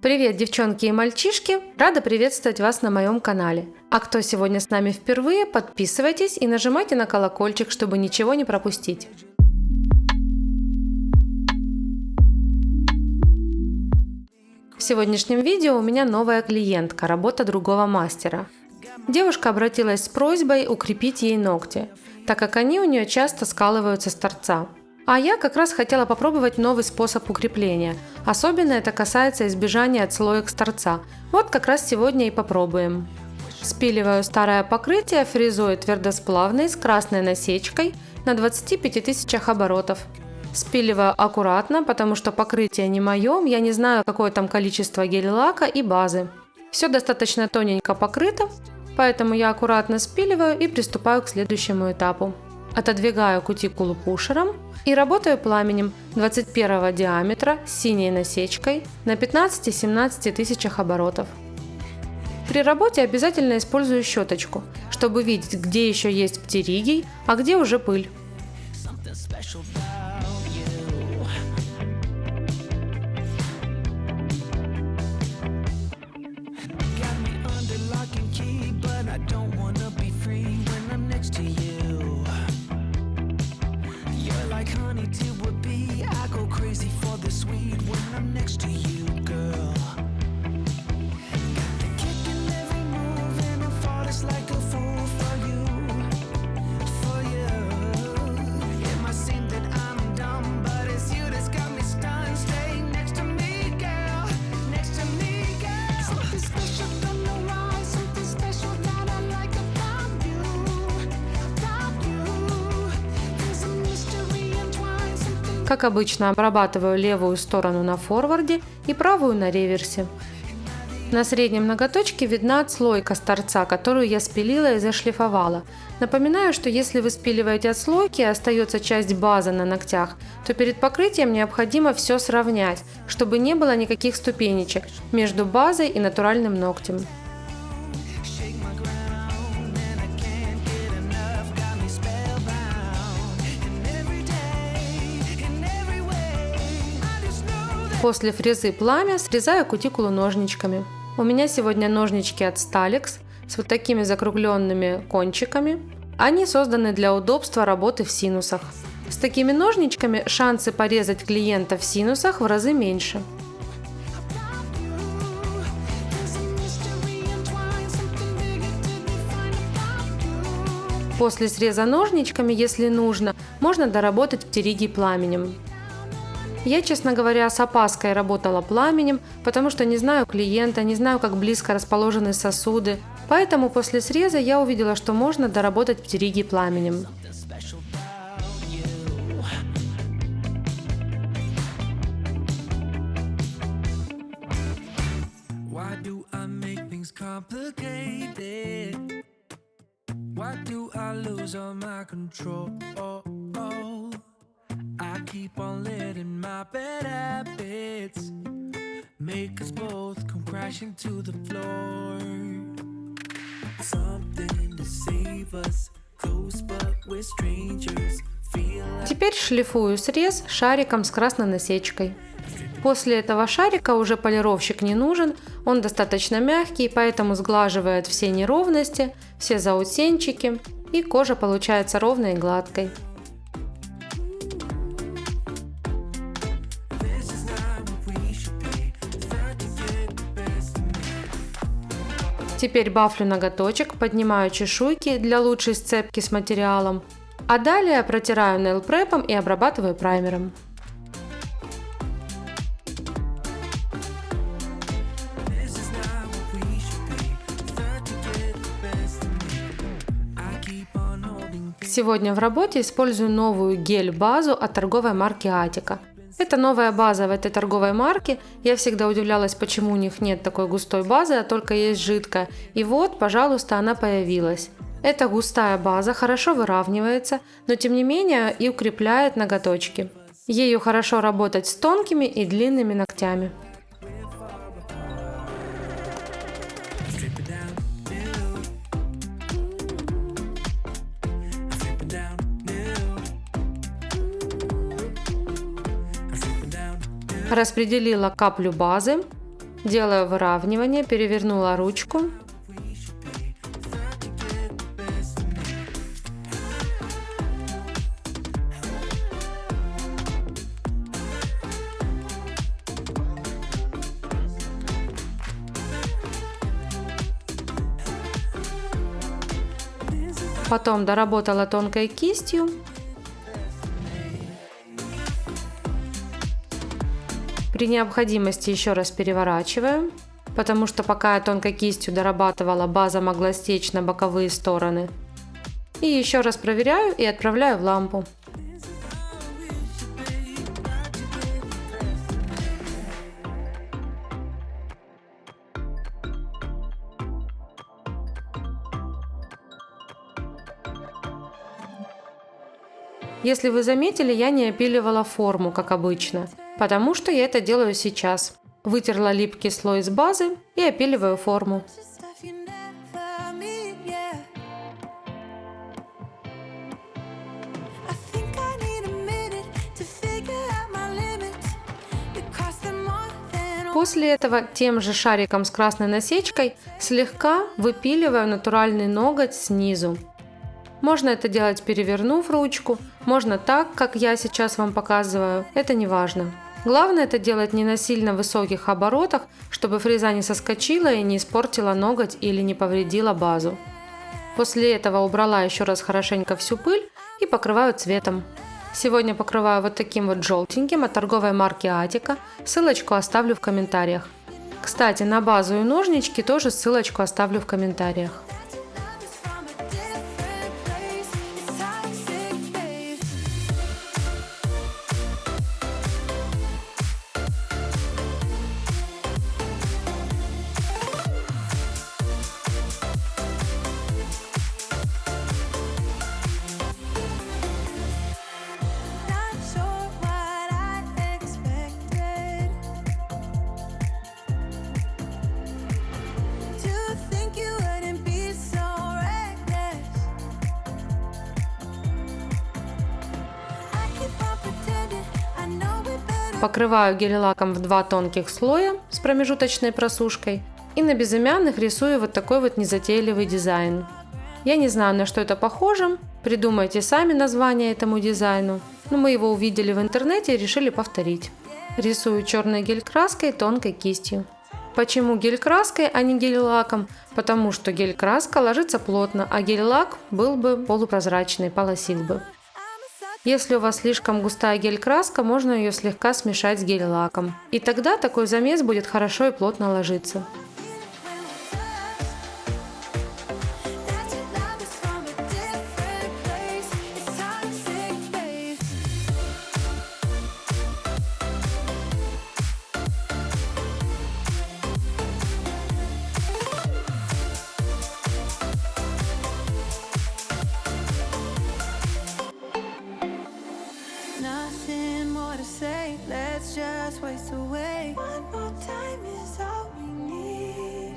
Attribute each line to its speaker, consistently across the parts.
Speaker 1: Привет, девчонки и мальчишки! Рада приветствовать вас на моем канале. А кто сегодня с нами впервые, подписывайтесь и нажимайте на колокольчик, чтобы ничего не пропустить. В сегодняшнем видео у меня новая клиентка, работа другого мастера. Девушка обратилась с просьбой укрепить ей ногти, так как они у нее часто скалываются с торца. А я как раз хотела попробовать новый способ укрепления. Особенно это касается избежания отслоек с торца. Вот как раз сегодня и попробуем. Спиливаю старое покрытие фрезой твердосплавной с красной насечкой на 25 тысячах оборотов. Спиливаю аккуратно, потому что покрытие не мое, я не знаю, какое там количество гель-лака и базы. Все достаточно тоненько покрыто, поэтому я аккуратно спиливаю и приступаю к следующему этапу. Отодвигаю кутикулу пушером и работаю пламенем 21 диаметра с синей насечкой на 15-17 тысячах оборотов. При работе обязательно использую щеточку, чтобы видеть, где еще есть птеригий, а где уже пыль. Как обычно, обрабатываю левую сторону на форварде и правую на реверсе. На среднем ноготочке видна отслойка с торца, которую я спилила и зашлифовала. Напоминаю, что если вы спиливаете отслойки и остается часть базы на ногтях, то перед покрытием необходимо все сравнять, чтобы не было никаких ступенечек между базой и натуральным ногтем. После фрезы пламя срезаю кутикулу ножничками. У меня сегодня ножнички от Stalex с вот такими закругленными кончиками. Они созданы для удобства работы в синусах. С такими ножничками шансы порезать клиента в синусах в разы меньше. После среза ножничками, если нужно, можно доработать птеригий пламенем. Я, честно говоря, с опаской работала пламенем, потому что не знаю клиента, не знаю, как близко расположены сосуды. Поэтому после среза я увидела, что можно доработать птеригий пламенем.
Speaker 2: I keep on letting my bad habits make us both come crashing to the floor. Something to save us, close but we're strangers.
Speaker 1: Теперь шлифую срез шариком с красной насечкой. После этого шарика уже полировщик не нужен, он достаточно мягкий, поэтому сглаживает все неровности, все заусенчики, и кожа получается ровной и гладкой. Теперь бафлю ноготочек, поднимаю чешуйки для лучшей сцепки с материалом, а далее протираю нейл-препом и обрабатываю праймером. Сегодня в работе использую новую гель-базу от торговой марки Attica. Это новая база в этой торговой марке. Я всегда удивлялась, почему у них нет такой густой базы, а только есть жидкая. И вот, пожалуйста, она появилась. Эта густая база хорошо выравнивается, но тем не менее и укрепляет ноготочки. Ею хорошо работать с тонкими и длинными ногтями. Распределила каплю базы Делаю выравнивание, перевернула ручку. Потом доработала тонкой кистью. При необходимости еще раз переворачиваю, потому что пока я тонкой кистью дорабатывала, база могла стечь на боковые стороны. И еще раз проверяю и отправляю в лампу. Если вы заметили, я не опиливала форму, как обычно, потому что я это делаю сейчас. Вытерла липкий слой с базы и опиливаю форму. После этого тем же шариком с красной насечкой слегка выпиливаю натуральный ноготь снизу. Можно это делать, перевернув ручку, можно так, как я сейчас вам показываю, это не важно. Главное это делать не на сильно высоких оборотах, чтобы фреза не соскочила и не испортила ноготь или не повредила базу. После этого убрала еще раз хорошенько всю пыль и покрываю цветом. Сегодня покрываю вот таким вот желтеньким от торговой марки Атика, ссылочку оставлю в комментариях. Кстати, на базу и ножнички тоже ссылочку оставлю в комментариях. Покрываю гель-лаком в 2 тонких слоя с промежуточной просушкой и на безымянных рисую вот такой вот незатейливый дизайн. Я не знаю, на что это похоже, придумайте сами название этому дизайну, но мы его увидели в интернете и решили повторить. Рисую черной гель-краской тонкой кистью. Почему гель-краской, а не гель-лаком? Потому что гель-краска ложится плотно, а гель-лак был бы полупрозрачный, полосил бы. Если у вас слишком густая гель-краска, можно ее слегка смешать с гель-лаком. И тогда такой замес будет хорошо и плотно ложиться.
Speaker 2: Nothing more to say, let's just waste away. One more time is all we need.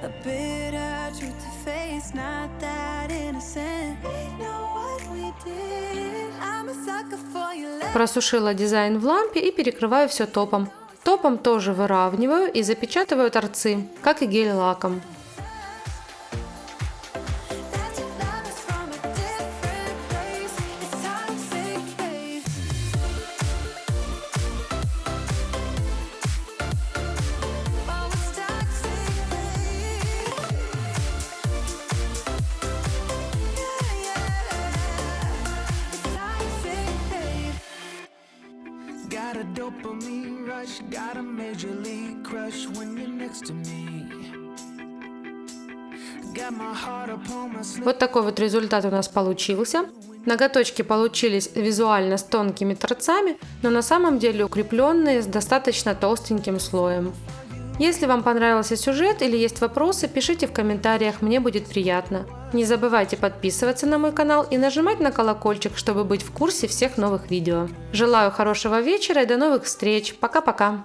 Speaker 2: A bitter truth to face, not that innocent. We know what we did. I'm a sucker for you.
Speaker 1: Просушила дизайн в лампе и перекрываю все топом. Топом тоже выравниваю и запечатываю торцы, как и гель-лаком.
Speaker 2: Got a dopamine rush, got a major league crush when you're next to me. Got my heart upon my sleeve.
Speaker 1: Вот такой вот результат у нас получился. Ноготочки получились визуально с тонкими торцами, но на самом деле укрепленные с достаточно толстеньким слоем. Если вам понравился сюжет или есть вопросы, пишите в комментариях, мне будет приятно. Не забывайте подписываться на мой канал и нажимать на колокольчик, чтобы быть в курсе всех новых видео. Желаю хорошего вечера и до новых встреч. Пока-пока!